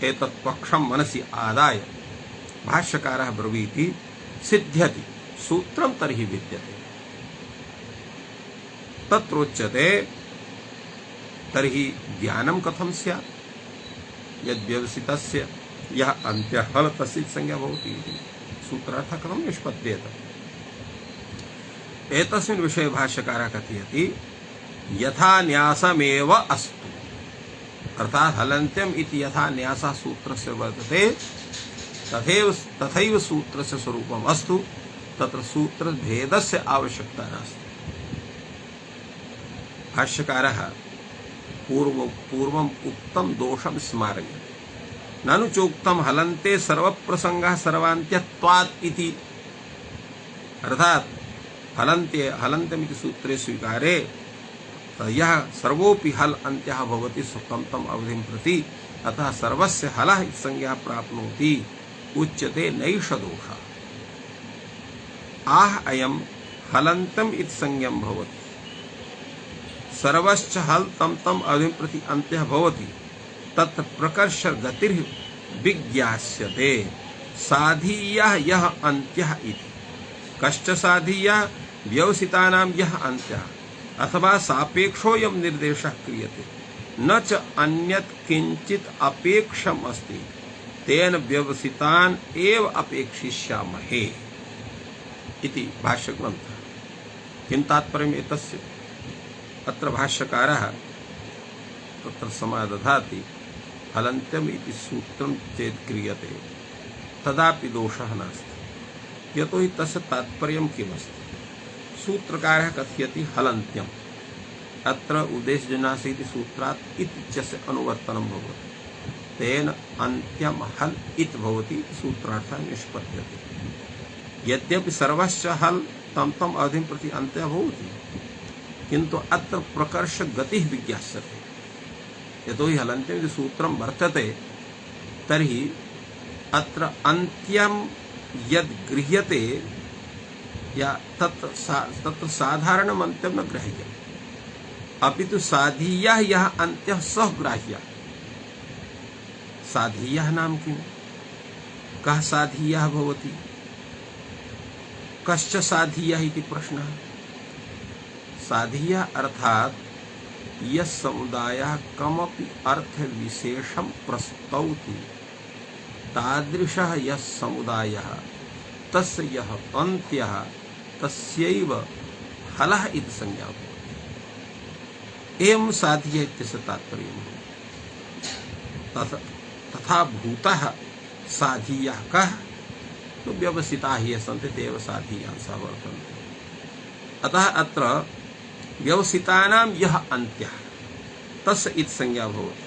एतत् पक्षं मनसि आदाय भाष्यकारः ब्रवीति सिद्ध्यति सूत्रं तर्हि विद्यते। तत्रोच्यते तर्हि ज्ञानं कथं स्यात्? यद्व्यवसितस्य यः अन्त्यः हल तस्य संज्ञा भवति इति सूत्रार्थः कथं निष्पद्येत? एतस्मिन् विषये भाष्यकारः कथयति यथा न्यासमेव अस्तु, अर्थात् हलन्त्यम् इति यथा न्यासः सूत्रस्य वर्तते तथैव सूत्रस्य स्वरूपम् अस्तु। तत्र सूत्रभेदस्य आवश्यकता नास्ति। भाष्यकारः पूर्वम् उक्तं दोषं स्मारयति। ननु चोक्तम हलन्ते सर्वप्रसंगः सर्वान्त्यत्वात् इति। अर्थात हलन्ते हलन्तमिति सूत्रे स्वीकारे यः सर्वोऽपि हल अन्त्यः भवति सुखं तम अवधिं प्रति, अतः सर्वस्य हलः इति संज्ञा प्राप्नोति उच्यते नैष दोषः। आह अयं हलन्तम् इति संज्ञं भवति, सर्वश्च हल तम तम अवधिं प्रति अन्त्यः भवति, तत्र प्रकर्ष गतिर् विज्ञास्यते साधीयः यः अन्त्यः इति। कश्च साधीयः व्यवसितानां यः अन्त्यः अथवा सापेक्षोऽयं निर्देशः क्रियते, न च अन्यत् किंचित् अपेक्षम् अस्ति, तेन व्यवसितान् एव अपेक्षिष्यामहे इति भाष्यग्रन्थः। किं तात्पर्यम् एतस्य? अत्र भाष्यकारः तत्र समादधाति हलन्त्यम् इति सूत्रं चेत् क्रियते तदापि दोषः नास्ति, यतो हि तस्य तात्पर्यं किमस्ति। सूत्रकारः कथयति हलन्त्यम्, अत्र उद्देश्यजनासि इति सूत्रात् इत्यस्य अनुवर्तनं भवति, तेन अन्त्यं हल इति भवति इति सूत्रार्थः निष्पद्यते। यद्यपि सर्वश्च हल तम तम अवधिं प्रति अन्त्यः भवति, किन्तु अत्र प्रकर्ष गतिः विज्ञास्यते। यतो हि हलन्त्यम् इति सूत्रं वर्तते, तर्हि अत्र अन्त्यं यद् गृह्यते या तत्र साधारणम् अन्त्यं न ग्राह्यम्, अपितु साधीयः यः अन्त्यः सः ग्राह्यः। साधीयः नाम किं? कः साधीयः भवति? कश्च साधीयः इति प्रश्नः। साधीयः अर्थात् यः समुदायः कमपि अर्थविशेषं प्रस्तौति, तादृशः यः समुदायः तस्य यः अन्त्यः तस्यैव हलः इति संज्ञा भवति। एवं साधीयः इत्यस्य तात्पर्यं तथा भूतः साधीयः कः? तो व्यवसिताः ये सन्ति ते एव साधीयाः वर्तन्ते। अतः अत्र व्यवसितानां यः अन्त्यः तस्य इति संज्ञा भवति,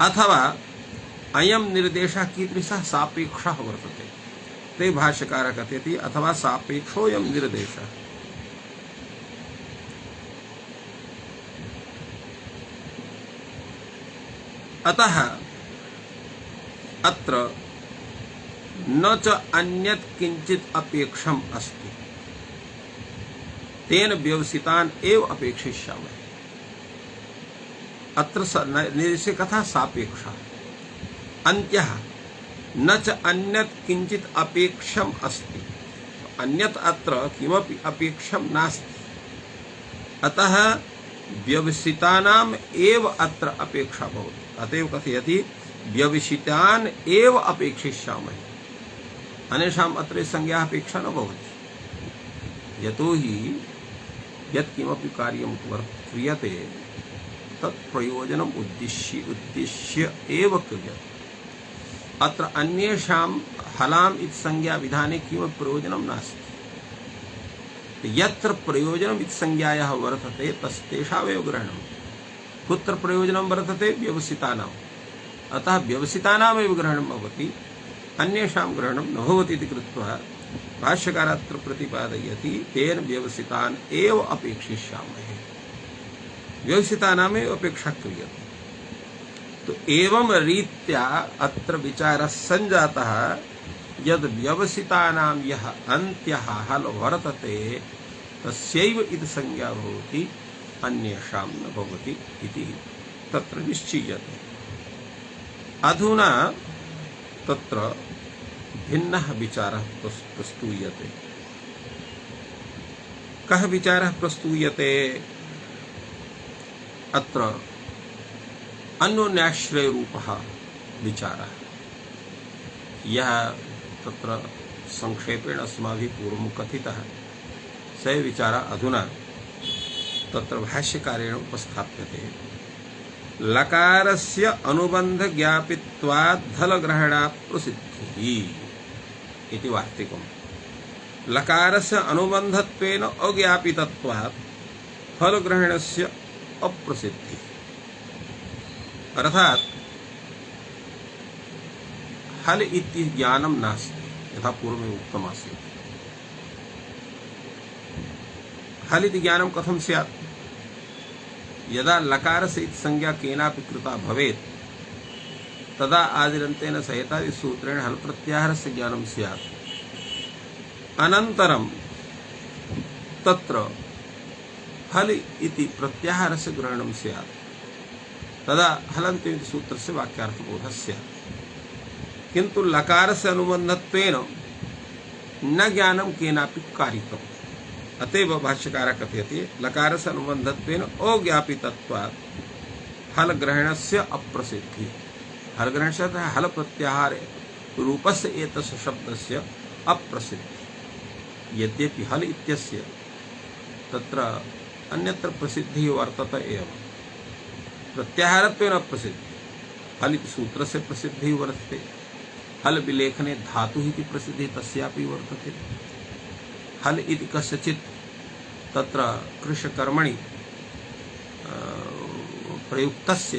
अथवा अयं निर्देशः कीदृशः? सापेक्षः वर्तते। ते भाष्यकारः कथयति अथवा सापेक्षोऽयं निर्देशः। अतः अत्र न च अन्यत् किंचित् अपेक्षम् अस्ति, तेन व्यवसितान् एव अपेक्षिष्यामः। अत्र निर्देशे कथा सापेक्षः। अन्त्यः न च अन्यत् किंचित् अपेक्षम् अस्ति, अन्यत् अत्र किमपि अपेक्षं नास्ति, अतः व्यवसितानाम् एव अत्र अपेक्षा भवति। अतएव कथयति व्यवसितान् एव अपेक्षिष्यामः, अन्येषाम् अत्र संज्ञा अपेक्षा न भवति। यतो हि यत् किमपि कार्यं क्रियते तत् प्रयोजनम् उद्दिश्य एव क्रियते। अत्र अन्येषां हलाम् इति संज्ञा विधाने किमपि प्रयोजनं नास्ति। यत्र प्रयोजनम् इति संज्ञायाः वर्तते तेषामेव ग्रहणं। कुत्र प्रयोजनं वर्तते? व्यवसितानाम्। अतः व्यवसितानामेव ग्रहणं भवति, अन्येषां ग्रहणं न भवति इति कृत्वा भाष्यकारः अत्र प्रतिपादयति तेन व्यवसितान् एव अपेक्षिष्यामः। व्यवसितानामेव अपेक्षा क्रियते। तो एवं रीत्या अत्र विचारः सञ्जातः यद् व्यवसितानां यः अन्त्यः हल वर्तते तस्यैव इति संज्ञा भवति, अन्येषां न भवति इति तत्र निश्चीयते। अधुना तत्र भिन्नः विचारः प्रस्तूयते। कः विचारः प्रस्तूयते? अत्र अन्योन्याश्रयरूपः विचारः। यः तत्र संक्षेपेण अस्माभिः पूर्वं कथितः स विचारः अधुना तत्र भाष्यकारेण उपस्थाप्यते। लकारस्य अनुबंध ज्ञापित्वात् धलग्रहणात् प्रसिद्धिः इति वार्तिकम्। लकारस्य अनुबंधत्वेन अज्ञापितत्वात् फलग्रहणस्य अप्रसिद्धिः। अर्थात हल इति ज्ञानं नास्ति यथा पूर्वमेव उक्तमासीत्। हल इति ज्ञानं कथं स्यात्? यदा लकारस्य इति संज्ञा केनापि कृता भवेत् तदा आदिरन्तेन सहितादि सूत्रेण हल प्रत्याहारस्य ज्ञानं स्यात्। अनन्तरं तत्र हल इति प्रत्याहारस्य ग्रहणं स्यात्, तदा हलन्त्यम् इति सूत्रस्य वाक्यार्थबोधः स्यात्। किन्तु लकारस्य अनुबन्धत्वेन न ज्ञानं केनापि कारितम्। अतएव भाष्यकारः कथयति लकारस्य अनुबन्धत्वेन अज्ञापितत्वात् हल ग्रहणस्य अप्रसिद्धिः। हल ग्रहणस्य हल प्रत्याहार रूपस्य एतस्य शब्दस्य अप्रसिद्धिः। यद्यपि हल इत्यस्य तत्र अन्यत्र प्रसिद्धिः वर्तते एव, प्रत्याहारत्वेन अप्रसिद्धिः। हल इति सूत्रस्य प्रसिद्धिः वर्तते, हल विलेखने धातुः इति प्रसिद्धिः तस्यापि वर्तते। हल इति कस्यचित् तत्र कृषकर्मणि प्रयुक्तस्य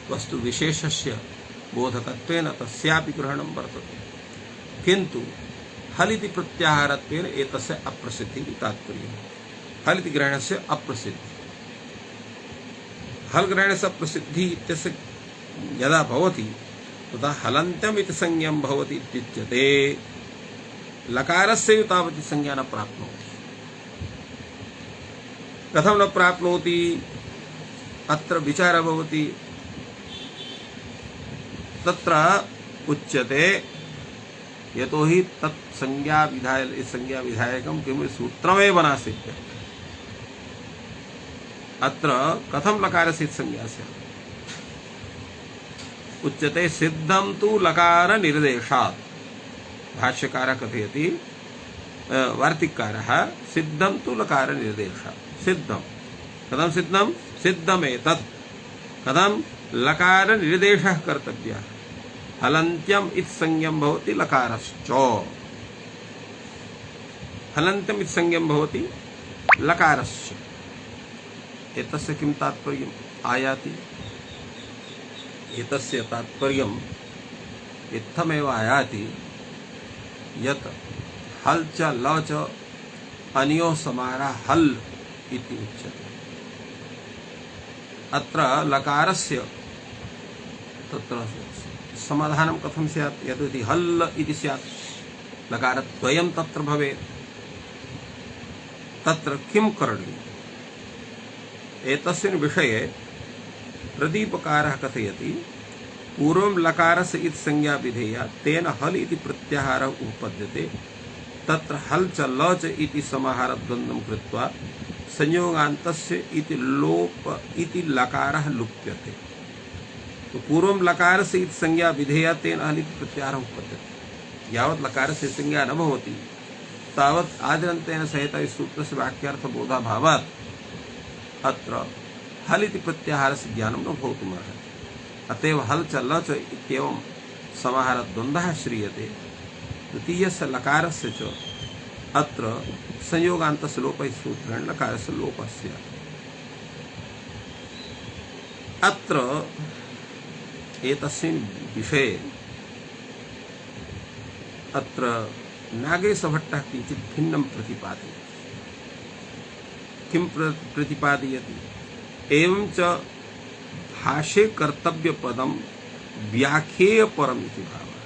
वस्तुविशेषस्य बोधकत्वेन तस्यापि ग्रहणं वर्तते। किन्तु हल इति प्रत्याहारत्वेन एतस्य अप्रसिद्धिः तात्पर्यम्। हल इति ग्रहणस्य अप्रसिद्धिः। हल ग्रहणस्य अप्रसिद्धिः इत्यस्य यदा भवति तदा हलन्त्यम् इति संज्ञं भवति इत्युच्यते। लकारस्य तावती संज्ञा न प्राप्नोति। कथं न प्राप्नोति? अत्र विचारः भवति। तत्र उच्यते यतोहि तत् संज्ञा विधायकं किमपि सूत्रमेव नासीत्। अत्र कथं लकारस्य संज्ञा स्यात्? उच्यते सिद्धं तु लकार निर्देशात्। भाष्यकारः कथयति, वार्तिककारः, सिद्धं तु लकार निर्देशात्। सिद्धं कथं सिद्धं? सिद्धमेतत् कथं? लकार निर्देशः कर्तव्यः। हलन्त्यम् इति संज्ञं भवति लकारश्च। हलन्त्यम् इति संज्ञं भवति लकारस्य। एतस्य किं तात्पर्यम् आयाति? एतस्य तात्पर्यम् इत्थमेव आयाति यत् हल च ल च अनयोः समानः हल इति उच्यते। अत्र लकारस्य तत्र समाधानं कथं स्यात्? यतोहि हल इति स्यात्, लकारद्वयं तत्र भवेत्। तत्र किं करणीयम्? एतस्मिन् विषये प्रदीपकारः कथयति, पूर्वं लकारस्य इति संज्ञा विधेया तेन हल इति प्रत्याहारः उपपद्यते। तत्र हल च ल च इति समाहारद्वन्द्वं कृत्वा संयोगान्तस्य इति लोप इति लकारः लुप्यते। तो पूर्वं लकारस्य इति संज्ञा विधेया तेन हल इति प्रत्याहारः उपपद्यते। यावत् लकारस्य संज्ञा न भवति तावत् आदिरन्तेन सहित सूत्रस्य वाक्यार्थबोधाभावात् अत्र हल इति प्रत्याहारस्य ज्ञानं न भवितुमर्हति। अतएव हल च ल च इत्येवं समाहारद्वन्द्वः श्रीयते। द्वितीयस्य लकारस्य च अत्र संयोगान्तस्य लोपः सूत्रेण लकारस्य लोपः स्यात्। अत्र एतस्मिन् विषये अत्र नागेशभट्टः किञ्चित् भिन्नं प्रतिपादयति। किं प्रतिपादयति? एवं च भाष्ये कर्तव्यपदं व्याख्येयपरम् इति भावः।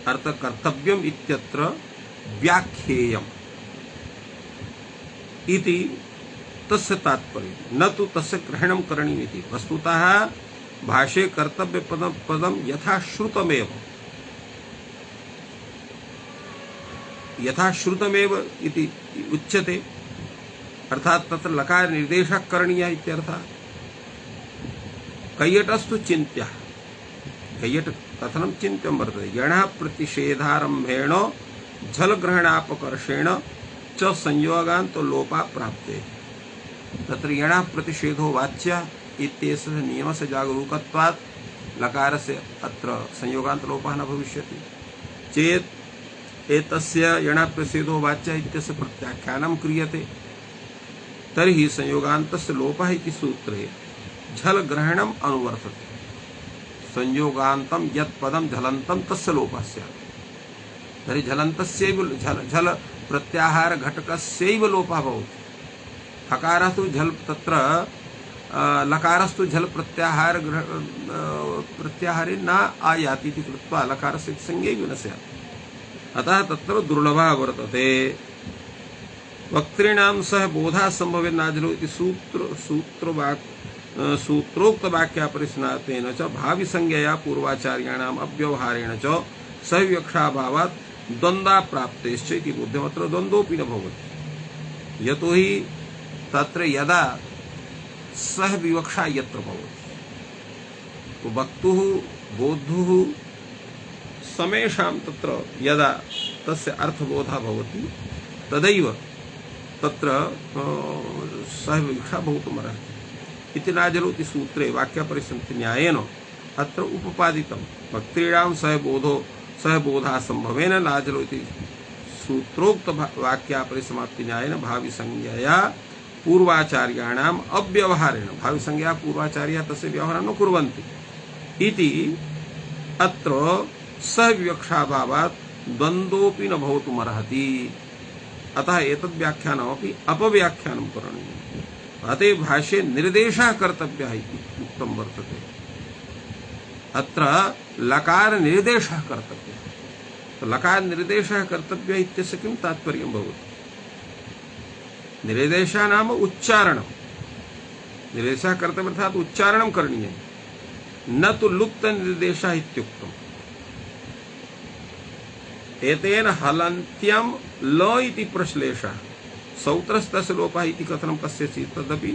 अर्थ कर्तव्यम् इत्यत्र व्याख्येयम् इति तस्य तात्पर्यं, न तु तस्य ग्रहणं करणीयम् इति। वस्तुतः भाष्ये कर्तव्यपदं यथाश्रुतमेव इति उच्यते। अर्थात तत्र लकार निर्देशः करणीयः इत्यर्थः। कैयटस्तु चिन्त्यः, कैयट कथनं चिन्त्यं वर्तते। यणः प्रतिषेधारम्भेण झलग्रहणापकर्षेण च संयोगान्तो लोपः प्राप्ते। तत्र यणः प्रतिषेधो वाच्यः इत्यस्य नियमस्य जागरूकत्वात् लकारस्य अत्र संयोगान्त लोपः न भविष्यति। चेत् एतस्य यणः प्रतिषेधो वाच्यः इत्यस्य प्रत्याख्यानं क्रियते तर्हि संयोगान्तस्य लोपः इति सूत्रे झल ग्रहणम् अनुवर्तते। संयोगान्तं यत् पदं झलन्तं तस्य लोपः स्यात्। तर्हि झलन्तस्यैव झल प्रत्याहार घटकस्यैव लोपः भवति। हकारस्तु झल तत्र लकारस्तु झल प्रत्याहारे न आयाति इति कृत्वा लकारस्य संज्ञैव न स्यात्। अतः तत्र दुर्लभः वर्तते। वक्तॄणां सह बोधा संभवे नाजलो इति सूत्रोक्त वाक्यापरिस्नातेन च भावी संज्ञया पूर्वाचार्याणाम् अव्यवहारेण च सविवक्षाभावात् द्वन्द्वाप्राप्तेश्च इति बोध्यमत्र द्वन्द्वोऽपि न भवति। यतो हि तत्र यदा सह विवक्षा यत्र भवति वक्तुः बोद्धुः समेषां तत्र यदा तस्य अर्थबोधः भवति तदैव तत्र सह विवक्षा भवितुमर्हति इति नाजलोति सूत्रे वाक्यापरिसन्धिन्यायेन अत्र उपपादितं। वक्तॄणां सह बोधा संभवेन नाजलो इति सूत्रोक्त वाक्यापरिसमाप्तिन्यायेन भावी संज्ञया पूर्वाचार्याणाम् अव्यवहारेण भावी संज्ञा पूर्वाचार्या तस्य व्यवहारं न कुर्वन्ति इति अत्र सविवक्षाभावात् द्वन्द्वोऽपि न भवितुमर्हति। अतः एतद् व्याख्यानमपि अपव्याख्यानं करणीयम्। अतः भाष्ये निर्देशः कर्तव्यः इति उक्तं वर्तते। अत्र लकार निर्देशः कर्तव्यः। तो लकार निर्देशः कर्तव्यः इत्यस्य किं तात्पर्यं भवति? निर्देशः नाम उच्चारणं। निर्देशः कर्तव्यः अर्थात् उच्चारणं करणीयं, न तु लुप्त निर्देशः इत्युक्तम्। एतेन हलन्त्यं ल इति प्रश्लेषः सौत्रस्तस्य लोपः इति कथनं कस्यचित् तदपि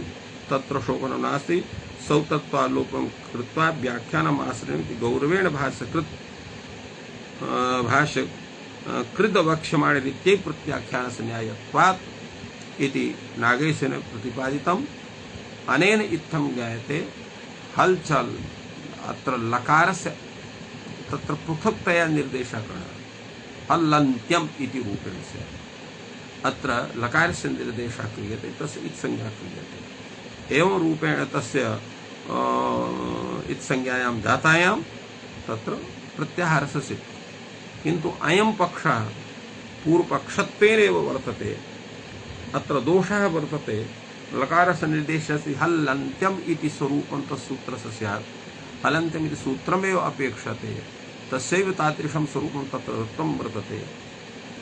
तत्र शोभनं नास्ति। सौतत्वालोपं कृत्वा व्याख्यानम् आश्रयन्ति गौरवेण भाष्यकृत वक्ष्यमाणरीत्यै प्रत्याख्यानस्य न्यायत्वात् इति नागेशेन प्रतिपादितम्। अनेन इत्थं ज्ञायते हलचल अत्र लकारस्य तत्र पृथक्तया निर्देशः करणीयः। हलन्त्यम् इति रूपेण स्यात्। अत्र लकारस्य निर्देशः क्रियते, तस्य इत्संज्ञा क्रियते। एवं रूपेण तस्य इत्संज्ञायां जातायां तत्र प्रत्याहारस्य सिद्धिः। किन्तु अयं पक्षः पूर्वपक्षत्वेनैव वर्तते। अत्र दोषः वर्तते। लकारस्य निर्देशस्य हलन्त्यम् इति स्वरूपं तत्सूत्रस्य स्यात्। हलन्त्यम् इति सूत्रमेव अपेक्षते, तस्यैव तादृशं स्वरूपं तत्र दत्तं वर्तते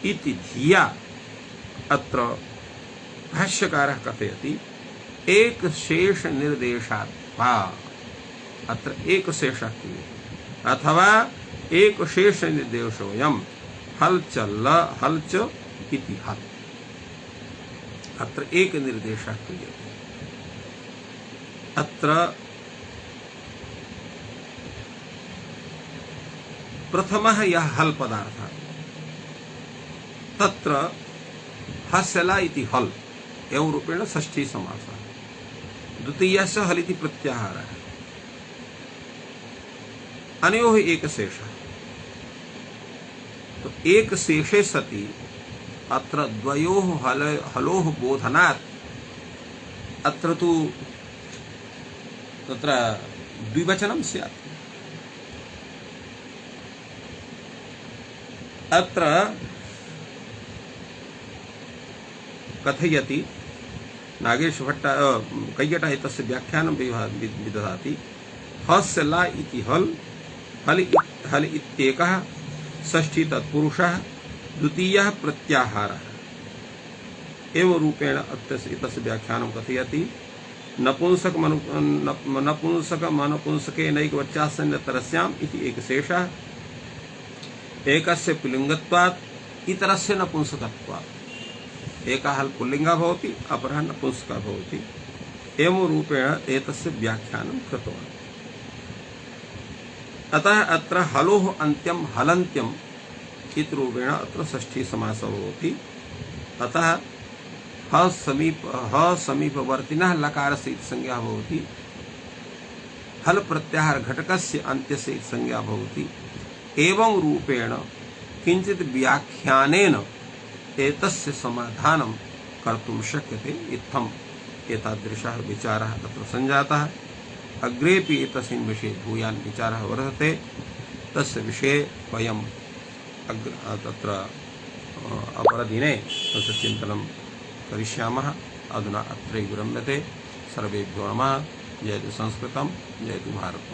इति धिया अत्र भाष्यकारः कथयति एक शेष निर्देशात् वा। अत्र एक शेषः क्रियते अथवा एक शेष निर्देशोऽयं हलच इति हल। अत्र एक निर्देशः क्रियते। अत्र प्रथमः यः हल पदार्थः तत्र हस्यला इति हल एवं रूपेण षष्ठी समासः। द्वितीयस्य हल इति प्रत्याहारः। अनयोः एकशेषः। तो एक शेषे सति अत्र द्वयोः हलोः बोधनात् अत्र तु तत्र द्विवचनं स्यात्। अत्र कथयति नागेशभट्ट कैयटः एतस्य व्याख्यानं विदधाति। हस्यला इति हल इत्येकः षष्ठी तत्पुरुषः द्वितीयः प्रत्याहारः। एवं रूपेण एतस्य व्याख्यानं कथयति। नपुंसकमनपुंसकेनैकवचनासन्नतरस्याम् इति एकशेषः। एकस्य पुल्लिङ्गत्वात् इतरस्य नपुंसकत्वात्। एकः हल पुल्लिङ्गः भवति, अपरः नपुंसकः भवति। एवं रूपेण एतस्य व्याख्यानं कृतवान्। अतः अत्र हलोः अन्त्यं हलन्त्यम् इति रूपेण अत्र षष्ठी समासः भवति। अतः समीपवर्तिनः लकारस्य संज्ञा भवति। हल प्रत्याहार घटकस्य अन्त्यस्य संज्ञा भवति। एवं रूपेण किञ्चित् व्याख्यानेन एतस्य समाधानं कर्तुं शक्यते। इत्थम् एतादृशः विचारः तत्र सञ्जातः। अग्रेपि एतस्मिन् विषये भूयान् विचारः वर्तते। तस्य विषये वयं तत्र अपरदिने तस्य चिन्तनं करिष्यामः। अधुना अत्रैव विरम्यते। सर्वेभ्यो नमः। जयतु संस्कृतं, जयतु भारतम्।